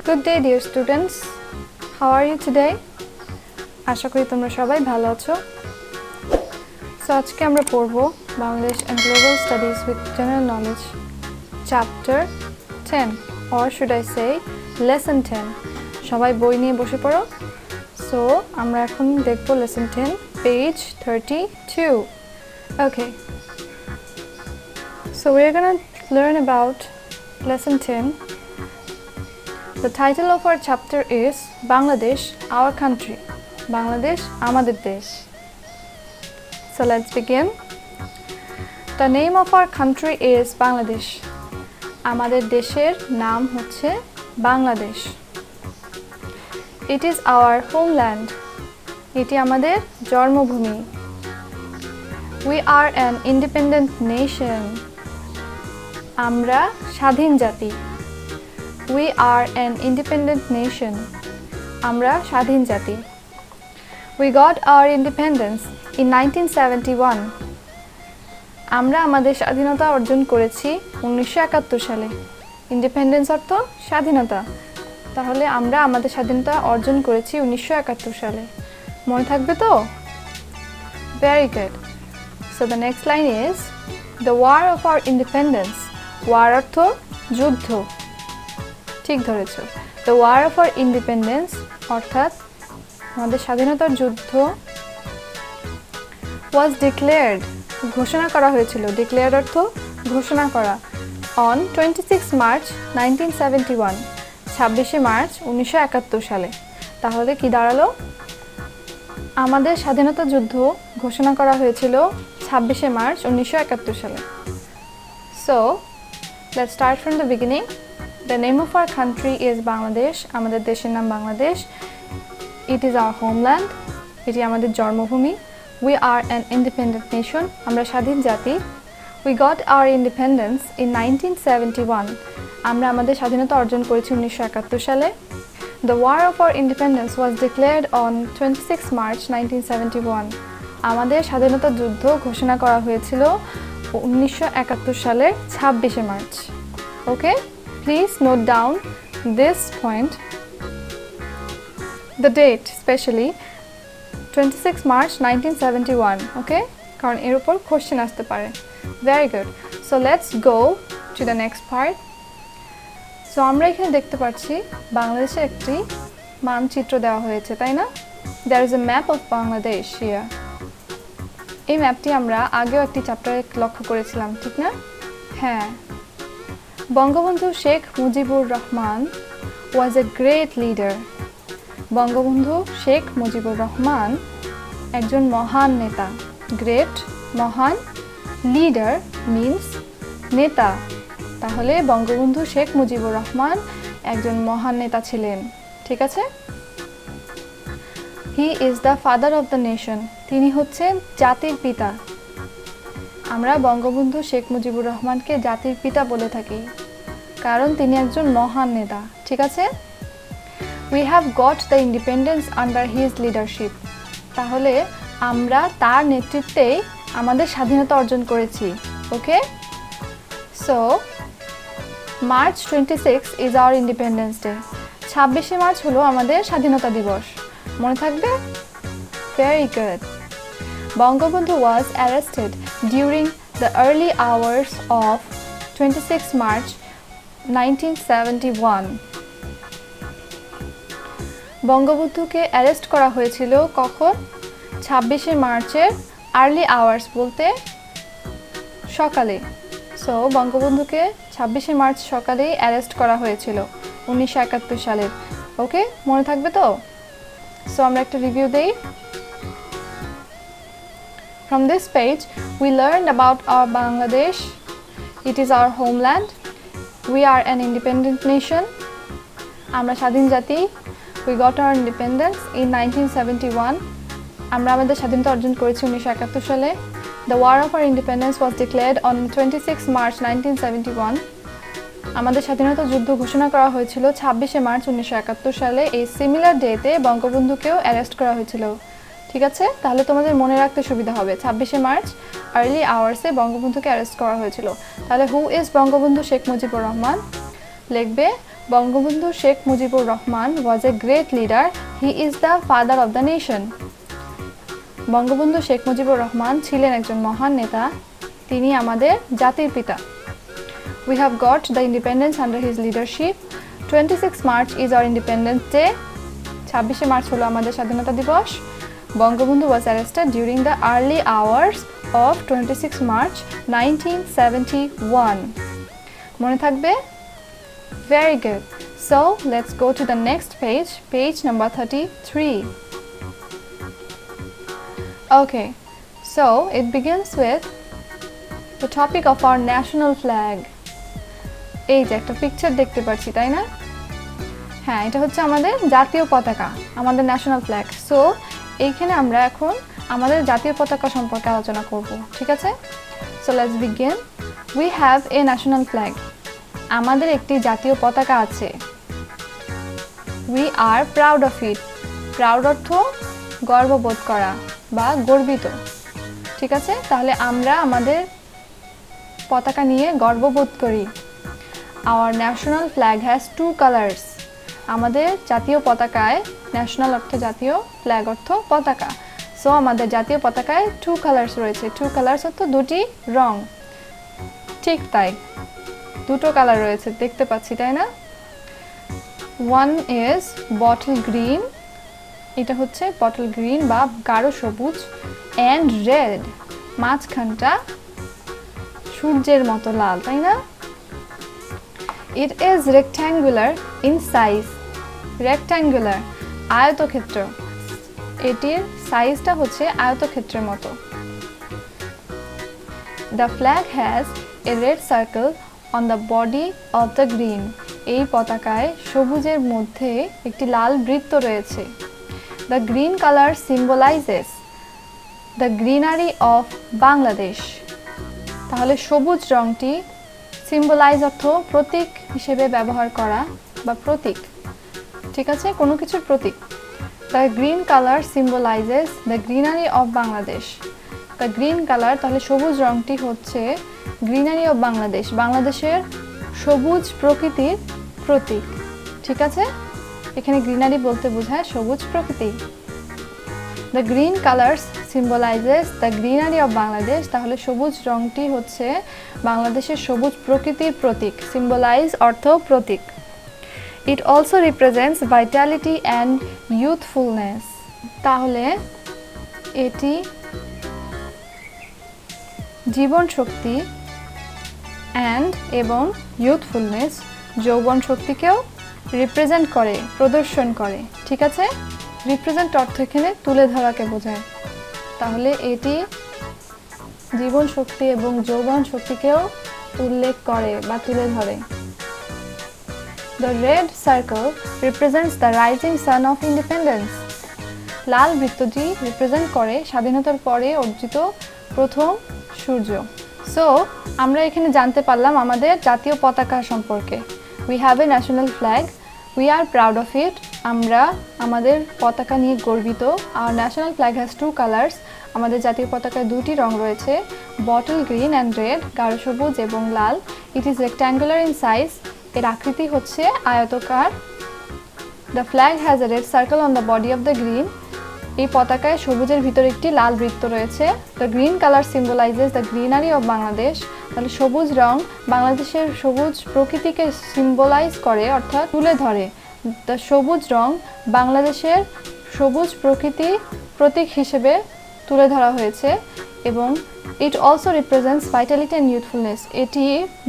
Good day dear students. How are you today? আশা করি তোমরা সবাই ভালো আছো। So আজকে আমরা পড়ব Bangladesh and Global Studies with General Knowledge Chapter 10 or should I say Lesson 10. সবাই বই নিয়ে বসে পড়ো। So আমরা এখন দেখব Lesson 10 page 32. Okay. So we're going to learn about Lesson 10. The title of our chapter is Bangladesh, our country. Bangladesh, আমাদের দেশ. So let's begin. The name of our country is Bangladesh. আমাদের দেশের নাম হচ্ছে Bangladesh. It is our homeland. এটি আমাদের জন্মভূমি. We are an independent nation. আমরা স্বাধীন জাতি. We are an independent nation. আমরা স্বাধীন জাতি. We got our independence in 1971. আমরা আমাদের স্বাধীনতা অর্জন করেছি 1971 সালে. ইন্ডিপেন্ডেন্স অর্থ স্বাধীনতা. তাহলে আমরা আমাদের স্বাধীনতা অর্জন করেছি 1971 সালে. মনে থাকবে তো? Very good. So the next line is the war of our independence. War অর্থ যুদ্ধ. ঠিক ধরেছো। The war of our independence অর্থাৎ আমাদের স্বাধীনতার যুদ্ধ was declared ঘোষণা করা হয়েছিল। declared অর্থ ঘোষণা করা on 26 March 1971 26 মার্চ 1971 সালে। তাহলে কি দাঁড়ালো? আমাদের স্বাধীনতা যুদ্ধ ঘোষণা করা হয়েছিল 26 মার্চ 1971 সালে। So let's start from the beginning. The name of our country is Bangladesh. আমাদের দেশের নাম Bangladesh. It is our homeland. এটি আমাদের জন্মভূমি. We are an independent nation. আমরা স্বাধীন জাতি. We got our independence in 1971. আমরা আমাদের স্বাধীনতা অর্জন করেছি 1971 সালে. The war of our independence was declared on 26 March 1971. আমাদের স্বাধীনতা যুদ্ধ ঘোষণা করা হয়েছিল 1971 সালের 26 March. Okay? Please note down this point. The date especially 26 March 1971. Okay? কারণ এর উপর কোশ্চেন আসতে পারে. Very good. So let's go to the next part. So আমরা এখানে দেখতে পাচ্ছি বাংলাদেশের একটি মানচিত্র দেওয়া হয়েছে, তাই না? There is a map of Bangladesh here. এই ম্যাপটি আমরা আগেও একটি চ্যাপ্টারে লক্ষ্য করেছিলাম, ঠিক না? হ্যাঁ। Bangabandhu Sheikh Mujibur Rahman was a great leader. Bangabandhu Sheikh Mujibur Rahman একজন মহান নেতা. গ্রেট মহান, লিডার মিন্স নেতা. তাহলে বঙ্গবন্ধু শেখ মুজিবুর রহমান একজন মহান নেতা ছিলেন, ঠিক আছে? He is the father of the nation. তিনি হচ্ছেন জাতির পিতা. আমরা বঙ্গবন্ধু শেখ মুজিবুর রহমানকে জাতির পিতা বলে থাকি কারণ তিনি একজন মহান নেতা, ঠিক আছে? We have got the independence under his leadership. তাহলে আমরা তার নেতৃত্বেই আমাদের স্বাধীনতা অর্জন করেছি। ওকে? So March 26 is our Independence Day. 26 March হলো আমাদের স্বাধীনতা দিবস। মনে থাকবে? Very good. Bangabandhu was arrested during the early hours of 26 March 1971. বঙ্গবন্ধুকে অ্যারেস্ট করা হয়েছিল কখন? 26 মার্চের আর্লি আওয়ার্স বলতে সকালে। সো বঙ্গবন্ধুকে 26 মার্চ সকালেই অ্যারেস্ট করা হয়েছিল 1971 সালের। ওকে, মনে থাকবে তো? সো আমরা একটা রিভিউ দেই। From this page, we learned about our Bangladesh. It is our homeland. We are an independent nation. আমরা স্বাধীন জাতি. We got our independence in 1971. আমরা আমাদের স্বাধীনতা অর্জন করেছি 1971 সালে. The war of our independence was declared on 26 March 1971. আমাদের স্বাধীনতা যুদ্ধ ঘোষণা করা হয়েছিল 26 মার্চ 1971 সালে। এই সিমিলার ডেতে বঙ্গবন্ধুকেও অ্যারেস্ট করা হয়েছিল, ঠিক আছে? তাহলে তোমাদের মনে রাখতে সুবিধা হবে 26 মার্চ আর্লি আওয়ার্সে বঙ্গবন্ধুকে অ্যারেস্ট করা হয়েছিল। তাহলে হু ইজ বঙ্গবন্ধু শেখ মুজিবুর রহমান? লিখবে Bangabandhu Sheikh Mujibur Rahman was a great leader. He is the father of the nation. Bangabandhu Sheikh Mujibur Rahman ছিলেন একজন মহান নেতা, তিনি আমাদের জাতির পিতা। We have got the independence under his leadership. 26 March is our Independence Day. 26শে মার্চ হলো আমাদের স্বাধীনতা দিবস। Bangabandhu was arrested during the early hours of 26 March 1971. মনে থাকবে? Very good. So let's go to the next page, page number 33. Okay, so it begins with the topic of our national flag. এই যে একটা picture দেখতে পাচ্ছি, তাই না? হ্যাঁ, এটা হচ্ছে আমাদের জাতীয় পতাকা, আমাদের ন্যাশনাল ফ্ল্যাগ। সো এইখানে আমরা এখন আমাদের জাতীয় পতাকা সম্পর্কে আলোচনা করব, ঠিক আছে? So let's begin. We have a national flag. আমাদের একটি জাতীয় পতাকা আছে। We are proud of it. Proud অর্থ গর্ববোধ করা বা গর্বিত, ঠিক আছে? তাহলে আমরা আমাদের পতাকা নিয়ে গর্ববোধ করি। Our national flag has two colors. আমাদের জাতীয় পতাকায়, ন্যাশনাল অর্থ জাতীয়, ফ্ল্যাগ অর্থ পতাকা। সো আমাদের জাতীয় পতাকায় টু কালার্স রয়েছে। টু কালার্স অর্থ দুটি রং। ঠিক তাই, দুটো কালার রয়েছে, দেখতে পাচ্ছি, তাই না? ওয়ান ইজ বটল গ্রিন, এটা হচ্ছে বটল গ্রিন বা গাঢ় সবুজ, অ্যান্ড রেড, মাঝখানটা সূর্যের মতো লাল, তাই না? It is rectangular in size. Rectangular, আয়তক্ষেত্র। এটির সাইজটা হচ্ছে আয়তক্ষেত্রের মতো। The flag has a red circle on the body of the green. এই পতাকায় সবুজের মধ্যে একটি লাল বৃত্ত রয়েছে। The green color symbolizes the greenery of Bangladesh. তাহলে সবুজ রংটি সিম্বলাইজ অর্থ প্রতীক হিসেবে ব্যবহার করা বা প্রতীক, ঠিক আছে? কোনো কিছুর প্রতীক। The green colour symbolizes the greenery of Bangladesh. The green colour, তাহলে সবুজ রংটি হচ্ছে গ্রিনারি অফ বাংলাদেশ, বাংলাদেশের সবুজ প্রকৃতির প্রতীক, ঠিক আছে? এখানে গ্রিনারি বলতে বোঝায় সবুজ প্রকৃতি। The green colours symbolises the greenery of Bangladesh, তাহলে সবুজ রংটি হচ্ছে বাংলাদেশের সবুজ প্রকৃতির প্রতীক। সিম্বলাইজ অর্থ প্রতীক। It also represents vitality and youthfulness, তাহলে এটি জীবন শক্তি অ্যান্ড এবং ইউথফুলনেস, যৌবন শক্তিকেও রিপ্রেজেন্ট করে, প্রদর্শন করে, ঠিক আছে? রিপ্রেজেন্ট অর্থ এখানে তুলে ধরাকে বোঝায়, তাহলে এটি জীবন শক্তি এবং যৌবন শক্তিকেও উল্লেখ করে বা তুলে ধরে। The red circle represents the rising sun of independence. লাল বৃত্তটি রিপ্রেজেন্ট করে স্বাধীনতার পরে অর্জিত প্রথম সূর্য। সো আমরা এখানে জানতে পারলাম আমাদের জাতীয় পতাকা সম্পর্কে। We have a national flag. We are proud of it. আমরা আমাদের পতাকা নিয়ে গর্বিত। Our national flag has two colors. আমাদের জাতীয় পতাকায় দুটি রং রয়েছে, বটল গ্রিন অ্যান্ড রেড, গাঢ় সবুজ এবং লাল। It is rectangular in size, এর আকৃতি হচ্ছে আয়তকার। The flag has a red circle on the body of the green, এই পতাকায় সবুজের ভিতরে একটি লাল বৃত্ত রয়েছে। The green colour symbolizes the greenery of Bangladesh, তাহলে সবুজ রং বাংলাদেশের সবুজ প্রকৃতিকে সিম্বলাইজ করে, অর্থাৎ তুলে ধরে। দ্য সবুজ রং বাংলাদেশের সবুজ প্রকৃতি প্রতীক হিসেবে তুলে ধরা হয়েছে। এবং it also represents vitality and youthfulness, এটি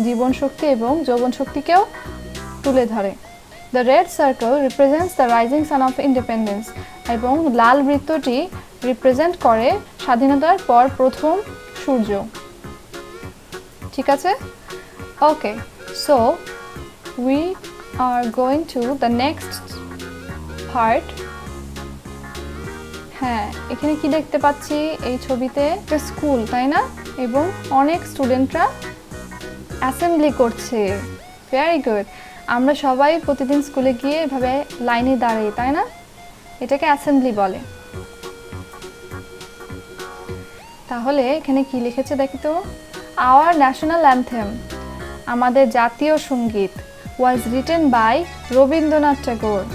জীবন শক্তি এবং যৌবন শক্তিকেও তুলে ধরে। The red circle represents the rising sun of independence, এবং লাল বৃত্তটি রিপ্রেজেন্ট করে স্বাধীনতার পর প্রথম সূর্য, ঠিক আছে? Okay, so we are going to the next part. হ্যাঁ, এখানে কি দেখতে পাচ্ছি এই ছবিতে? একটা স্কুল, তাই না? এবং অনেক স্টুডেন্টরা অ্যাসেম্বলি করছে। Very good. আমরা সবাই প্রতিদিন স্কুলে গিয়ে এভাবে লাইনে দাঁড়াই, তাই না? এটাকে অ্যাসেম্বলি বলে। তাহলে এখানে কি লিখেছে দেখি তো? আওয়ার ন্যাশনাল অ্যানথেম, আমাদের জাতীয় সঙ্গীত, was written by Rabindranath Tagore.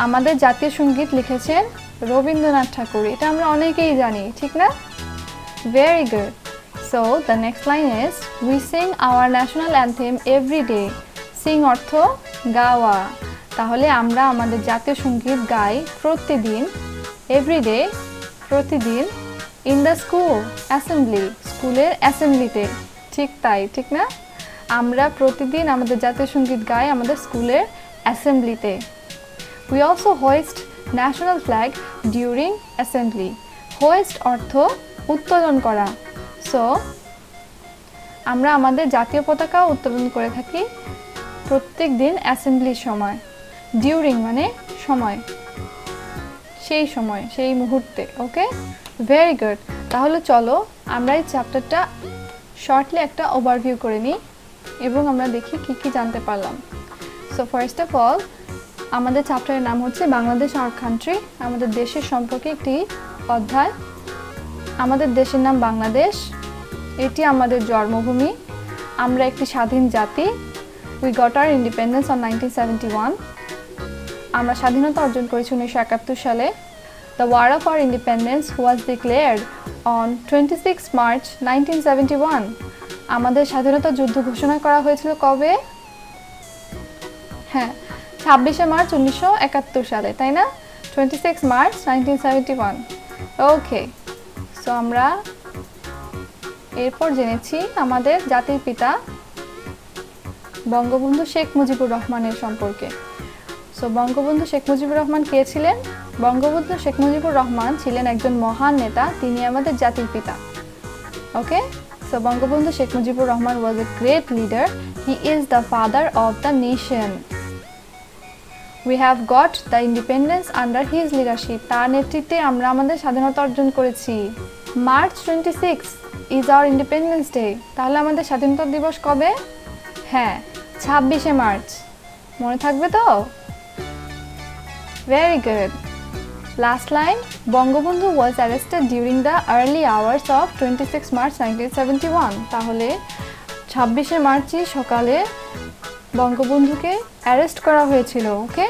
আমাদের জাতীয় সঙ্গীত লিখেছেন রবীন্দ্রনাথ ঠাকুর। এটা আমরা অনেকেই জানি, ঠিক না? Very good. So the next line is we sing our national anthem every day. Sing অর্থ গাওয়া। তাহলে আমরা আমাদের জাতীয় সঙ্গীত গাই প্রতিদিন, every day, প্রতিদিন, in the school assembly, স্কুলের অ্যাসেম্বলিতে। ঠিক তাই, ঠিক না? আমরা প্রতিদিন আমাদের জাতীয় সঙ্গীত গাই আমাদের স্কুলের অ্যাসেম্বলিতে। We also hoist national flag during assembly. Hoist অর্থ উত্তোলন করা। সো আমরা আমাদের জাতীয় পতাকা উত্তোলন করে থাকি প্রত্যেক দিন অ্যাসেম্বলির সময়। ডিউরিং মানে সময়, সেই সময়, সেই মুহূর্তে। ওকে, ভেরি গুড। তাহলে চলো আমরা এই চ্যাপ্টারটা শর্টলি একটা ওভারভিউ করে নিই এবং আমরা দেখি কি কি জানতে পারলাম। সো ফার্স্ট অফ অল, আমাদের চ্যাপ্টারের নাম হচ্ছে বাংলাদেশ আওয়ার কান্ট্রি। আমাদের দেশের সম্পর্কে একটি অধ্যায়। আমাদের দেশের নাম বাংলাদেশ, এটি আমাদের জন্মভূমি। আমরা একটি স্বাধীন জাতি। We got our independence on 1971। আমরা স্বাধীনতা অর্জন করেছি 1971 সালে। The war of our independence was declared on 26 March 1971। আমাদের স্বাধীনতা যুদ্ধ ঘোষণা করা হয়েছিল কবে? হ্যাঁ, 26শে মার্চ 1971 সালে, তাই না? 26 মার্চ 1971। ওকে, সো আমরা এরপর জেনেছি আমাদের জাতির পিতা বঙ্গবন্ধু শেখ মুজিবুর রহমানের সম্পর্কে। সো বঙ্গবন্ধু শেখ মুজিবুর রহমান কে ছিলেন? বঙ্গবন্ধু শেখ মুজিবুর রহমান ছিলেন একজন মহান নেতা, তিনি আমাদের জাতির পিতা। Okay, so Bangabandhu Sheikh Mujibur Rahman was a great leader. He is the father of the nation. We have got the independence under his leadership. তার নেতৃত্বে আমরা আমাদের স্বাধীনতা অর্জন করেছি। March 26 is our independence day. তাহলে আমাদের স্বাধীনতা দিবস কবে? হ্যাঁ, 26শে মার্চ। মনে থাকবে তো? Very good. Last line, Bangabandhu was arrested during the early hours of 26 March 1971. তাহলে 26শে মার্চই সকালে বঙ্গবন্ধুকে অ্যারেস্ট করা হয়েছিল। ওকে,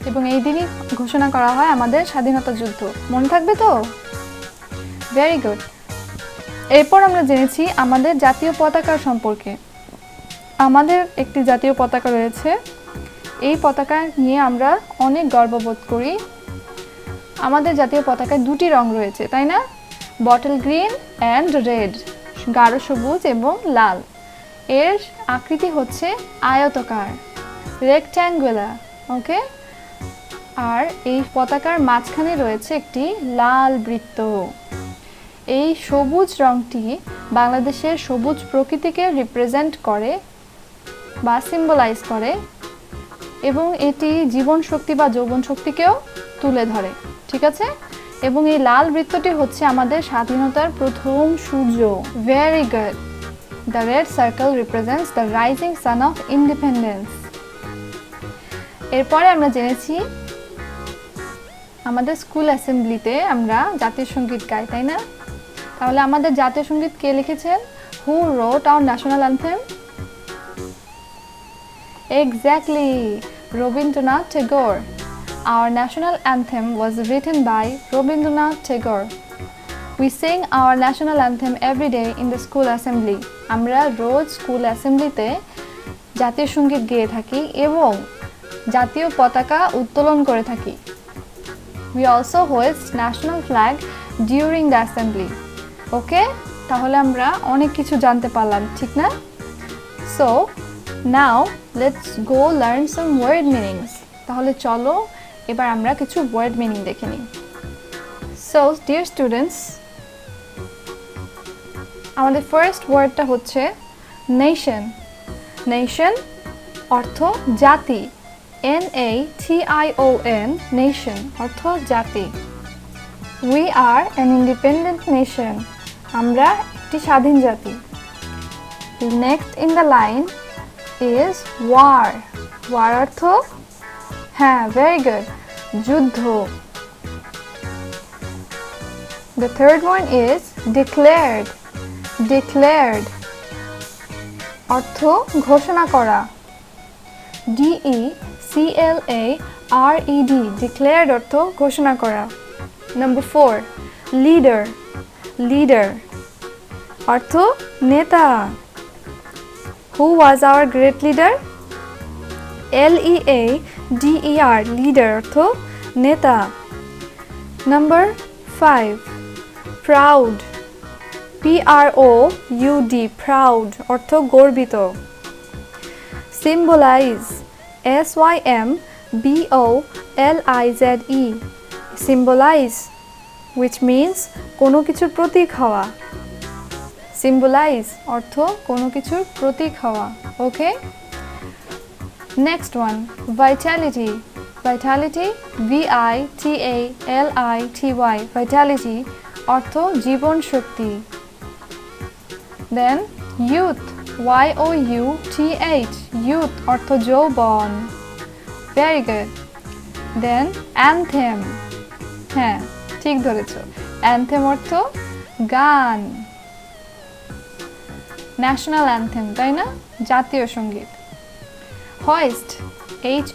এবং এই দিনই ঘোষণা করা হয় আমাদের স্বাধীনতা যুদ্ধ। মনে থাকবে তো? Very good. এরপর আমরা জেনেছি আমাদের জাতীয় পতাকার সম্পর্কে। আমাদের একটি জাতীয় পতাকা রয়েছে। এই পতাকা নিয়ে আমরা অনেক গর্ববোধ করি। আমাদের জাতীয় পতাকায় দুটি রং রয়েছে, তাই না? বটল গ্রিন অ্যান্ড রেড, গাঢ় সবুজ এবং লাল। এর আকৃতি হচ্ছে আয়তকার, রেক্ট্যাঙ্গুলার। ওকে, আর এই পতাকার মাঝখানে রয়েছে একটি লাল বৃত্ত। এই সবুজ রংটি বাংলাদেশের সবুজ প্রকৃতিকে রিপ্রেজেন্ট করে বা সিম্বলাইজ করে, এবং এটি জীবন শক্তি বা যৌবন শক্তিকেও তুলে ধরে। ঠিক আছে, এবং এই লাল বৃত্তটি হচ্ছে আমাদের স্বাধীনতার প্রথম সূর্য। Very good. The red circle represents the rising sun of independence. এরপরে আমরা জেনেছি আমাদের স্কুল অ্যাসেম্বলিতে আমরা জাতীয় সঙ্গীত গাই, তাই না? তাহলে আমাদের জাতীয় সঙ্গীত কে লিখেছেন? Who wrote our national anthem? Exactly, Rabindranath Tagore. Our national anthem was written by Rabindranath Tagore. We sing our national anthem every day in the school assembly. আমরা রোজ স্কুল অ্যাসেম্বলিতে জাতীয় সঙ্গীত গেয়ে থাকি এবং জাতীয় পতাকা উত্তোলন করে থাকি। We also hoist national flag during the assembly. ওকে, তাহলে আমরা অনেক কিছু জানতে পারলাম, ঠিক না? So now let's go learn some word meanings. তাহলে চলো এবার আমরা কিছু ওয়ার্ড মিনিং দেখে নিই। So dear students, আমাদের ফার্স্ট ওয়ার্ডটা হচ্ছে নেশন। নেশন অর্থ জাতি, NATION, নেশন অর্থ জাতি। We are an independent nation. আমরা একটি স্বাধীন জাতি। Next in the line is war. War অর্থ, হ্যাঁ, very good, যুদ্ধ। The third one is declared. Declared. অর্থ ঘোষণা করা। DECLARED declared অর্থ ঘোষণা করা। Number 4 leader leader অর্থ নেতা। Who was our great leader? LEADER leader অর্থ নেতা। Number 5 proud PROUD proud অর্থ গর্বিত। symbolize SYMBOLIZE symbolize which means কোনো কিছুর প্রতীক হওয়া। symbolize অর্থ কোনো কিছুর প্রতীক হওয়া। Okay, next one vitality vitality VITALITY vitality অর্থ জীবন শক্তি। দেন youth YOUTH youth অর্থ যৌবন। Very good. দেন anthem হ্যাঁ ঠিক ধরেছো, anthem অর্থ গান। ন্যাশনাল অ্যানথেম তাই না, জাতীয় সঙ্গীত। hoist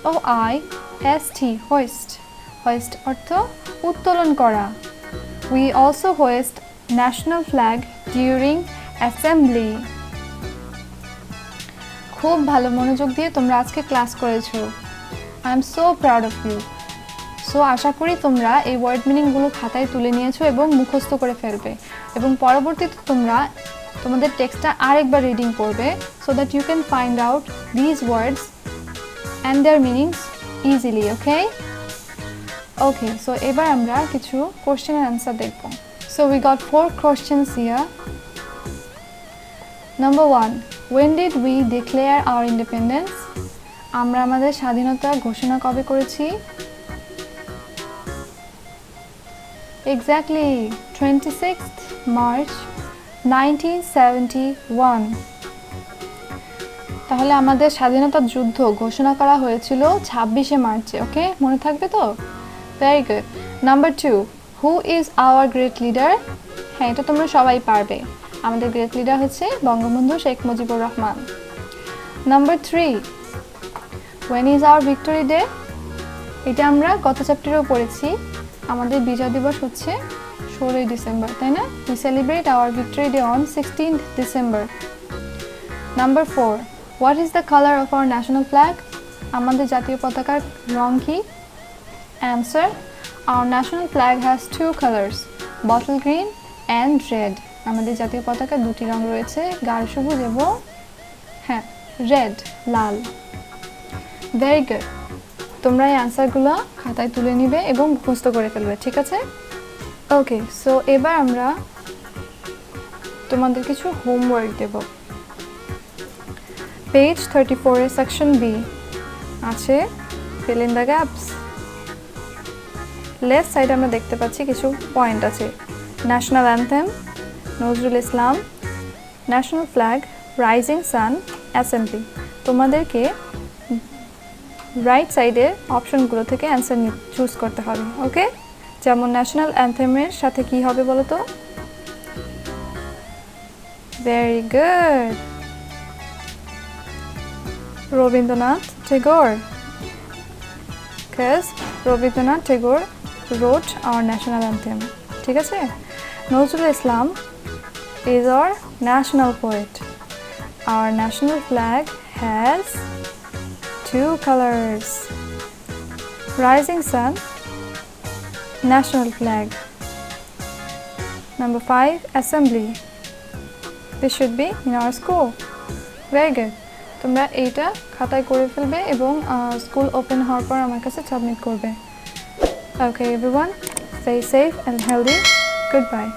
HOIST hoist hoist অর্থ উত্তোলন করা। we also hoist national flag during assembly খুব ভালো মনোযোগ দিয়ে তোমরা আজকে ক্লাস করেছো। I am so proud of you. So আশা করি তোমরা এই ওয়ার্ড মিনিংগুলো খাতায় তুলে নিয়েছো এবং মুখস্থ করে ফেলবে, এবং পরবর্তীতে তোমরা তোমাদের টেক্সটটা আরেকবার রিডিং করবে so that you can find out this words and their meanings easily. Okay okay, so এবার আমরা কিছু কোশ্চেন অ্যান্ড অ্যান্সার দেখব। So we got 4 questions here. Number 1 when did we declare our independence? আমরা আমাদের স্বাধীনতা ঘোষণা কবে করেছি? Exactly 26th March 1971। তাহলে আমাদের স্বাধীনতা যুদ্ধ ঘোষণা করা হয়েছিল 26শে মার্চে। ওকে, মনে থাকবে তো? Very good. Number 2 who is our great leader? হ্যাঁ, এটা তোমরা সবাই পারবে। আমাদের গ্রেট লিডার হচ্ছে Bangabandhu Sheikh Mujibur Rahman. Number 3 when is our victory day? এটা আমরা গত চ্যাপ্টারেও পড়েছি। আমাদের বিজয় দিবস হচ্ছে 16ই ডিসেম্বর, তাই না? we celebrate our victory day on 16th December. Number 4 what is the color of our national flag? আমাদের জাতীয় পতাকার রং কি? Answer our national flag has 2 colors bottle green and red. আমাদের জাতীয় পতাকার দুটি রং রয়েছে, গাঢ় সবুজ এবং হ্যাঁ রেড লাল। Very good. তোমরা এই অ্যান্সারগুলো খাতায় তুলে নিবে এবং মুখস্থ করে ফেলবে, ঠিক আছে? ওকে, সো এবার আমরা তোমাদের কিছু হোমওয়ার্ক দেব। পেজ 34 এর সেকশন বি আছে fill in the gaps। Left সাইডে আমরা দেখতে পাচ্ছি কিছু পয়েন্ট আছে। National anthem, Nazrul Islam, national flag, rising sun, assembly. তোমাদেরকে রাইট সাইডের অপশনগুলো থেকে অ্যান্সার চুজ করতে হবে। ওকে, যেমন ন্যাশনাল অ্যানথেমের সাথে কি হবে বলো তো? Very good, Rabindranath Tagore, because Rabindranath Tagore wrote our national anthem. ঠিক আছে? Nazrul Islam is our national poet. Our national flag has 2 colors. Rising sun, national flag. Number 5 assembly. This should be in our school. Very good. তোমরা এইটা খাতায় করে ফেলবে এবং school open হওয়ার পর আমার কাছে সাবমিট করবে। Okay everyone, stay safe and healthy. Goodbye.